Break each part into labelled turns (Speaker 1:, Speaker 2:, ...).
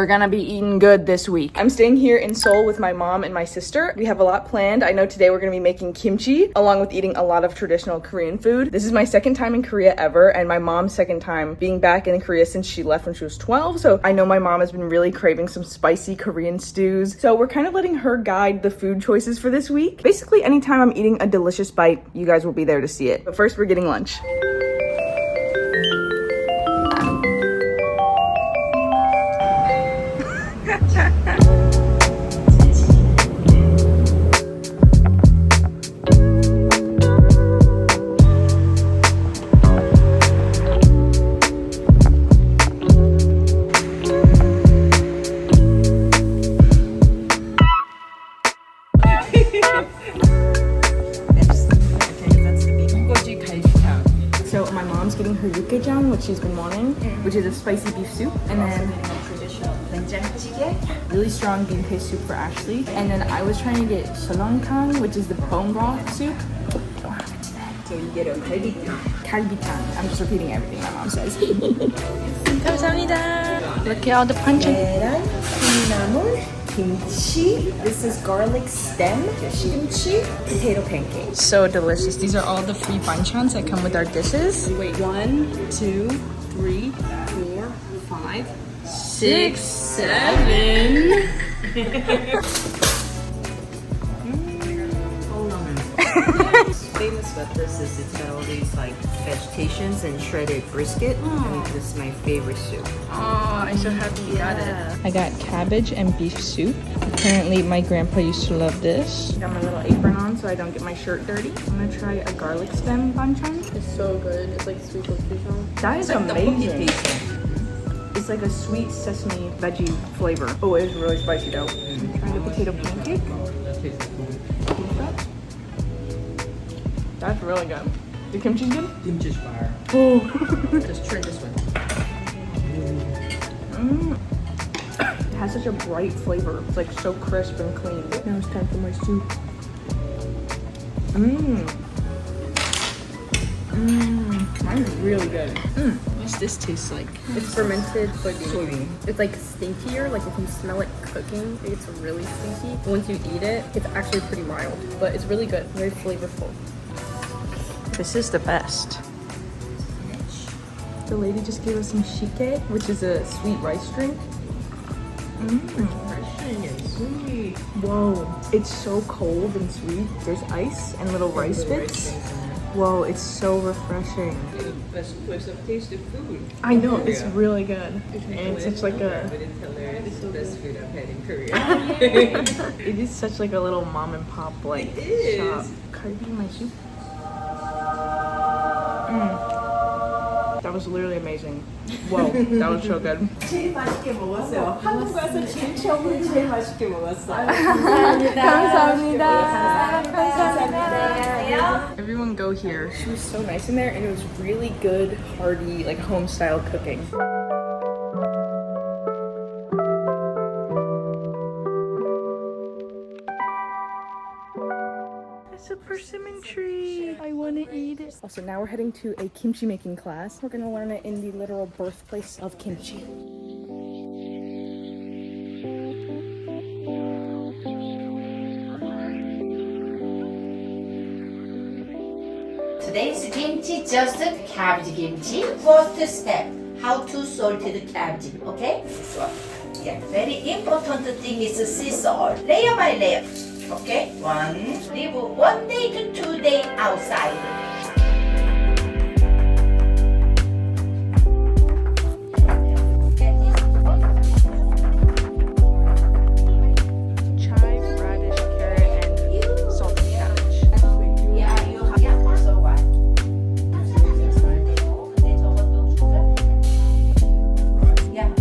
Speaker 1: gonna be eating good this week. I'm staying here in Seoul with my mom and my sister. We have a lot planned. I know today we're gonna be making kimchi along with eating a lot of traditional Korean food. This is my second time in Korea ever and my mom's second time being back in Korea since she left when she was 12. So I know my mom has been really craving some spicy Korean stews. So we're kind of letting her guide the food choices for this week. Basically, anytime I'm eating a delicious bite, you guys will be there to see it. But first, we're getting lunch. So my mom's getting her yukgaejang, which she's been wanting, which is a spicy beef soup, and then really strong bean paste soup for Ashley. And then I was trying to get solongkang, which is the bone broth soup. Don't have it today. So you get a galbitang. I'm just repeating everything my mom says. 감사합니다. Look at all the punches. Kimchi. This is garlic stem kimchi, potato pancakes. So delicious. These are all the free banchans that come with our dishes.
Speaker 2: Wait, 1, 2, 3, 4, 5, 6, 7.
Speaker 3: Famous about this is it's got all these like vegetations and shredded brisket, and this is my favorite soup.
Speaker 1: Oh, I'm so happy you got it. I got cabbage and beef soup. Apparently my grandpa used to love this. Got my little apron on so I don't get my shirt dirty. I'm gonna try a garlic stem banchan.
Speaker 2: It's so good. It's like sweet gochujang.
Speaker 1: That is amazing. It's like a sweet sesame veggie flavor. Oh, it is really spicy though. Trying the potato pancake. That's really good. The kimchi's good?
Speaker 4: Kimchi's fire.
Speaker 1: Oh.
Speaker 2: Just try this one.
Speaker 1: It has such a bright flavor. It's like so crisp and clean. Now it's time for my soup. Mine's really good.
Speaker 2: What's this taste like?
Speaker 5: It's fermented soybean. It's like stinkier, like if you smell it cooking, it's really stinky. But once you eat it, it's actually pretty mild. But it's really good, very flavorful.
Speaker 1: This is the best. The lady just gave us some shike, which is a sweet rice drink.
Speaker 3: Refreshing and sweet.
Speaker 1: Whoa, it's so cold and sweet. There's ice and little rice bits. Whoa, it's so refreshing.
Speaker 3: Best place of tasted food.
Speaker 1: I know, it's really good. And it's such like a...
Speaker 3: But it's hilarious. It's the best food I've had in Korea.
Speaker 1: It is such like a little mom and pop like shop. Can I eat my soup? That was literally amazing. Whoa, that was so good.
Speaker 3: 제일 맛있게 먹었어요. 한국 가서 김치업을 제일 맛있게 먹었어요.
Speaker 1: 감사합니다. Everyone go here. She was so nice in there and it was really good, hearty, like home style cooking. It's a persimmon tree. I want to eat it. Also, now we're heading to a kimchi making class. We're going to learn it in the literal birthplace of kimchi.
Speaker 6: Today's kimchi just cabbage kimchi. First step, how to salt the cabbage, okay? Yeah, very important thing is sea salt, layer by layer. Okay, leave 1 day to 2 days outside.
Speaker 1: Chive, radish, carrot, and salted cabbage.
Speaker 6: Yeah, you have so what? Yeah.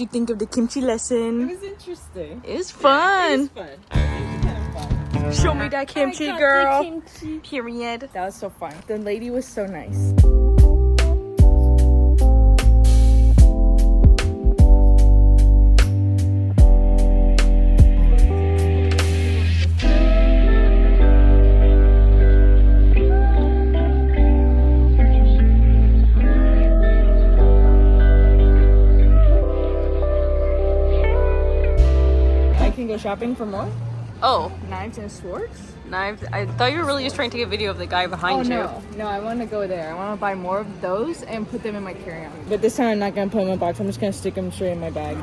Speaker 1: you think of the kimchi lesson?
Speaker 2: It was interesting.
Speaker 1: It was fun.
Speaker 2: Fun. It was kind of fun.
Speaker 1: Show me that kimchi, girl. Period.
Speaker 5: That was so fun. The lady was so nice.
Speaker 1: I can go shopping for more
Speaker 5: Oh, knives and swords?
Speaker 1: knives. I thought you were really just trying to get a video of the guy behind you.
Speaker 5: No, I want to go there. I want to buy more of those and put them in my carry-on.
Speaker 1: But this time I'm not gonna put them in a box. I'm just gonna stick them straight in my bag.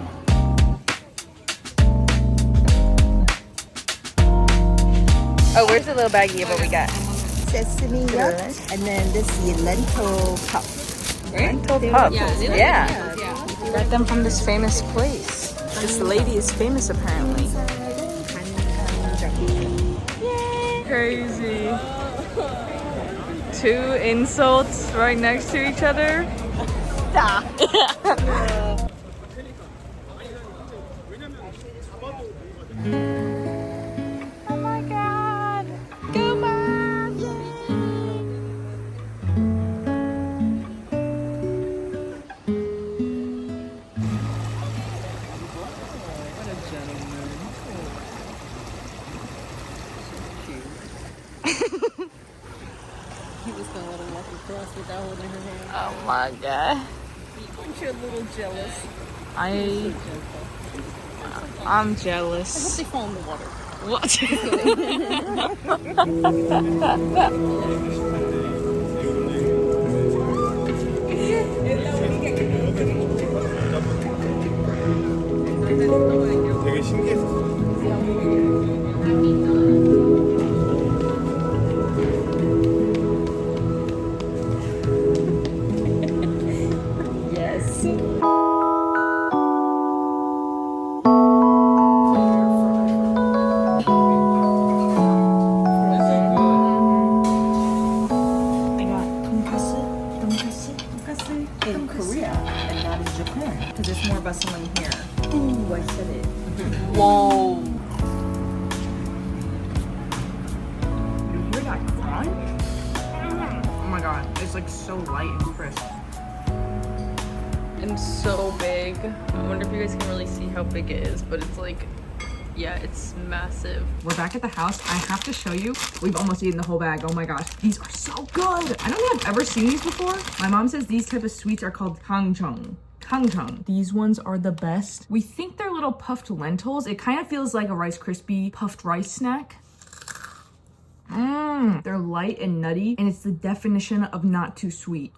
Speaker 1: Oh, where's the little baggie of what we got?
Speaker 3: Sesame milk, and then this is lentil cup.
Speaker 1: Lentil pup.
Speaker 2: Yeah.
Speaker 1: Got them from this famous place. This lady is famous apparently. Crazy. Two insults right next to each other. Oh my god. Go mom.
Speaker 2: He was gonna let her walk across without holding her hand.
Speaker 1: Oh my god.
Speaker 2: Aren't you a little jealous?
Speaker 1: I'm
Speaker 2: I
Speaker 1: jealous.
Speaker 2: hope they fall in the water.
Speaker 1: What?
Speaker 4: 되게 신기했어.
Speaker 1: Yes.
Speaker 3: In Korea and not in Japan, because it's more bustling here. Ooh, I said it.
Speaker 1: Whoa.
Speaker 5: You hear that crunch? Oh my god, it's like so light and crisp.
Speaker 1: And so big. I wonder if you guys can really see how big it is, but it's like, yeah, it's massive.
Speaker 5: We're back at the house. I have to show you. We've almost eaten the whole bag. Oh my gosh. These are so good. I don't think I've ever seen these before. My mom says these type of sweets are called kangjang. Kangjang. These ones are the best. We think they're little puffed lentils. It kind of feels like a Rice Krispie puffed rice snack. They're light and nutty, and it's the definition of not too sweet.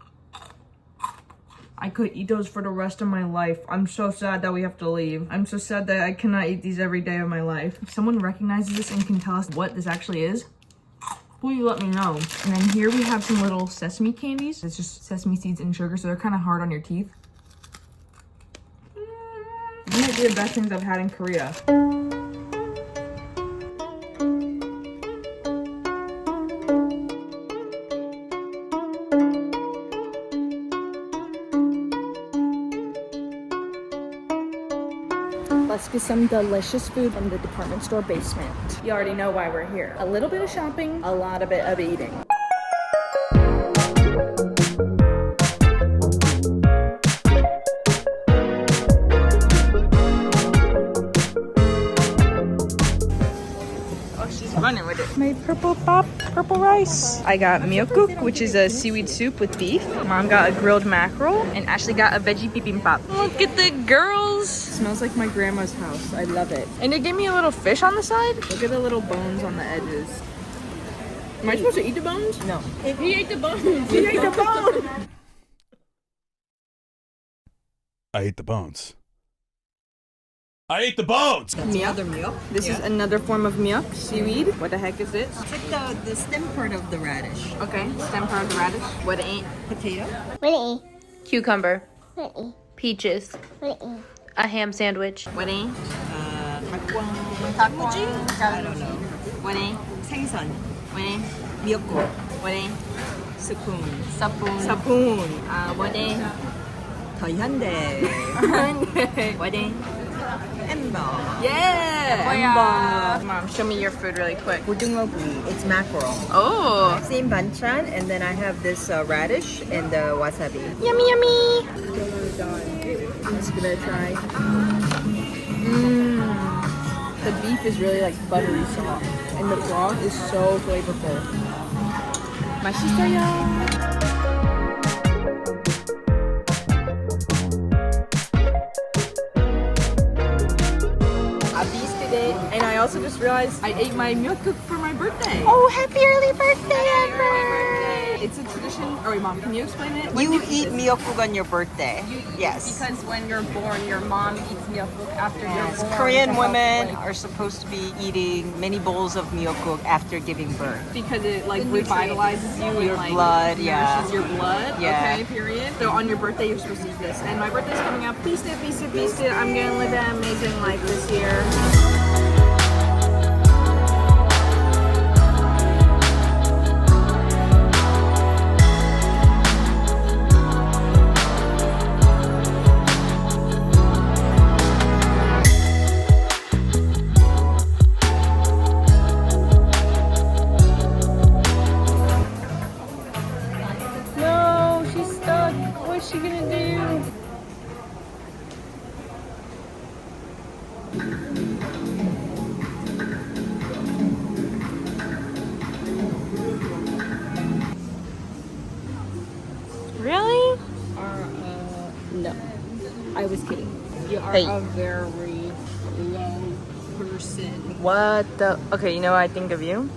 Speaker 5: I could eat those for the rest of my life. I'm so sad that we have to leave. I'm so sad that I cannot eat these every day of my life. If someone recognizes this and can tell us what this actually is, please let me know. And then here we have some little sesame candies. It's just sesame seeds and sugar, so they're kind of hard on your teeth. These might be the best things I've had in Korea. Let's get some delicious food from the department store basement.
Speaker 1: You already know why we're here. A little bit of shopping, a lot of it of eating. Oh, she's running with it. My purple rice. I got myeokguk, which is a seaweed soup with beef. Mom got a grilled mackerel, and Ashley got a veggie bibimbap. Look at the girls.
Speaker 5: Smells like my grandma's house. I love it.
Speaker 1: And they gave me a little fish on the side.
Speaker 5: Look at the little bones on the edges. Am I supposed to eat the bones?
Speaker 3: No.
Speaker 2: He ate the bones.
Speaker 5: He ate the bone!
Speaker 4: I ate the bones. I ate the bones!
Speaker 3: That's another milk.
Speaker 5: This is another form of miok, seaweed. What the heck is this?
Speaker 3: It's like the stem part of the radish.
Speaker 5: Okay, stem part of the radish. What it ain't?
Speaker 3: Potato.
Speaker 1: Cucumber. Peaches. A ham sandwich.
Speaker 5: What ain't?
Speaker 3: Takwang. I don't know.
Speaker 5: What ain't?
Speaker 3: 생선.
Speaker 5: What ain't?
Speaker 3: 미역국.
Speaker 5: What ain't?
Speaker 3: 스푼.
Speaker 1: Sapun.
Speaker 5: Sapoon. What ain't?
Speaker 3: 저희 현대. Wedding. Ember.
Speaker 1: Yeah! Mom, show me your food really quick.
Speaker 3: 고등어구이. It's mackerel.
Speaker 1: Oh!
Speaker 3: Same banchan, and then I have this radish and the wasabi.
Speaker 1: Yummy, yummy!
Speaker 5: I'm just gonna try. The beef is really like buttery soft, and the broth is so flavorful. 맛있어요. And I also just realized I ate my myeokguk for my birthday.
Speaker 1: Oh, happy early birthday, Amber!
Speaker 5: It's a tradition. Oh wait, Mom, can you explain it?
Speaker 3: You eat myeokguk on your birthday. Yes.
Speaker 2: Because when you're born, your mom eats myeokguk after you're born.
Speaker 3: Korean women are supposed to be eating many bowls of myeokguk after giving birth.
Speaker 5: Because it like revitalizes you
Speaker 3: Your
Speaker 5: and like
Speaker 3: blood, yeah.
Speaker 5: nourishes your blood.
Speaker 3: Yeah.
Speaker 5: Okay, period. So on your birthday, you're supposed to eat this. And my birthday's coming up. Peace it, peace it, peace it. I'm gonna live an amazing life this year.
Speaker 2: No, she's stuck. What's she gonna do?
Speaker 1: Really?
Speaker 2: No. I was kidding. You are
Speaker 1: Hey.
Speaker 2: a very low person.
Speaker 1: What the? Okay, you know what I think of you?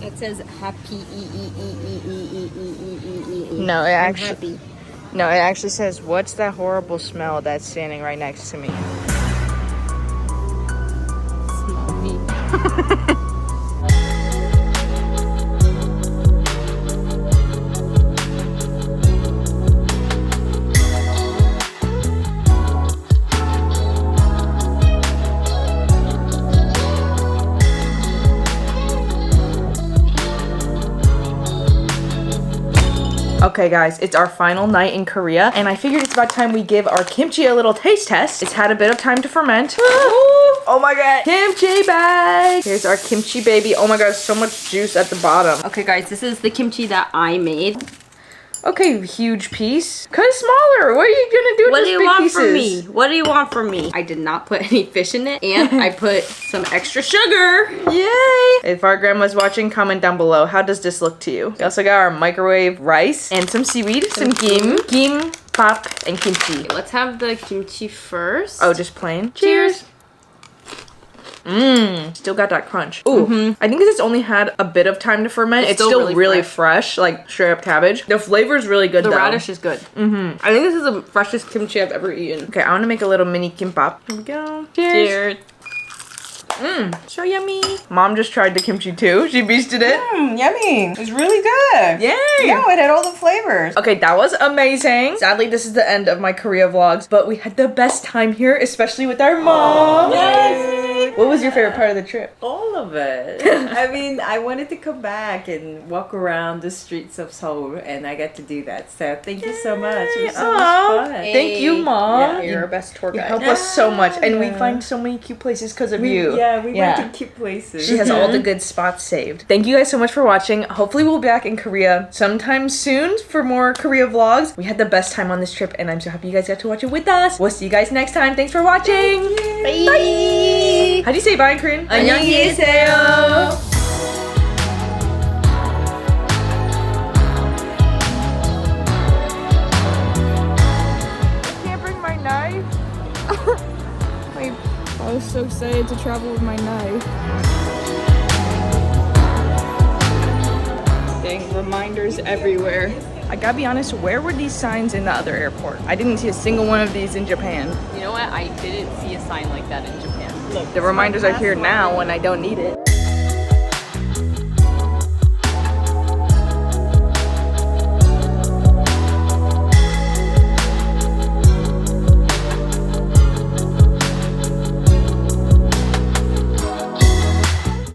Speaker 2: It says happy
Speaker 1: No, it
Speaker 2: I'm
Speaker 1: actually.
Speaker 2: happy.
Speaker 1: No, it actually says, "What's that horrible smell that's standing right next to me?"
Speaker 2: Small me.
Speaker 1: Okay guys, it's our final night in Korea and I figured it's about time we give our kimchi a little taste test. It's had a bit of time to ferment. Oh my god, kimchi bag! Here's our kimchi baby. Oh my god, so much juice at the bottom.
Speaker 2: Okay guys, this is the kimchi that I made.
Speaker 1: Okay, huge piece. Cut it smaller. What are you gonna do with
Speaker 2: What do
Speaker 1: these
Speaker 2: you
Speaker 1: big
Speaker 2: want
Speaker 1: pieces?
Speaker 2: from me? What do you want from me? I did not put any fish in it and I put some extra sugar.
Speaker 1: Yay! If our grandma's watching, comment down below. How does this look to you? We also got our microwave rice and some seaweed, some gim, pap, and kimchi.
Speaker 2: Let's have the kimchi first.
Speaker 1: Oh, just plain? Cheers! Mmm, still got that crunch. Ooh, I think 'cause it's only had a bit of time to ferment. It's still really fresh, like straight up cabbage. The flavor is really good
Speaker 2: The
Speaker 1: though.
Speaker 2: radish is good. I think this is the freshest kimchi I've ever eaten.
Speaker 1: Okay, I want to make a little mini kimbap. Here we go. Cheers!
Speaker 2: Cheers.
Speaker 1: Mmm, so yummy. Mom just tried the kimchi too. She beasted it.
Speaker 3: Yummy. It was really good.
Speaker 1: Yay!
Speaker 3: No, it had all the flavors.
Speaker 1: Okay, that was amazing. Sadly, this is the end of my Korea vlogs, but we had the best time here, especially with our mom.
Speaker 3: Yay!
Speaker 1: What was your favorite part of the trip?
Speaker 3: All of it. I mean, I wanted to come back and walk around the streets of Seoul, and I got to do that. So thank you so much. It was so much fun.
Speaker 1: Thank you, Mom.
Speaker 2: You're our best tour
Speaker 1: You
Speaker 2: guide.
Speaker 1: help us so much, and we find so many cute places because of you.
Speaker 3: Yeah, we went to cute places.
Speaker 1: She has all the good spots saved. Thank you guys so much for watching. Hopefully we'll be back in Korea sometime soon for more Korea vlogs. We had the best time on this trip and I'm so happy you guys got to watch it with us. We'll see you guys next time. Thanks for watching. Bye. How do you say bye in Korean?
Speaker 2: 안녕히
Speaker 1: 계세요. Can't bring my knife.
Speaker 5: I was so excited to travel with my knife.
Speaker 2: Dang, reminders everywhere.
Speaker 1: I gotta be honest, where were these signs in the other airport? I didn't see a single one of these in Japan.
Speaker 2: You know what? I didn't see a sign like that in Japan. Look,
Speaker 1: The reminders are here now when I don't need it.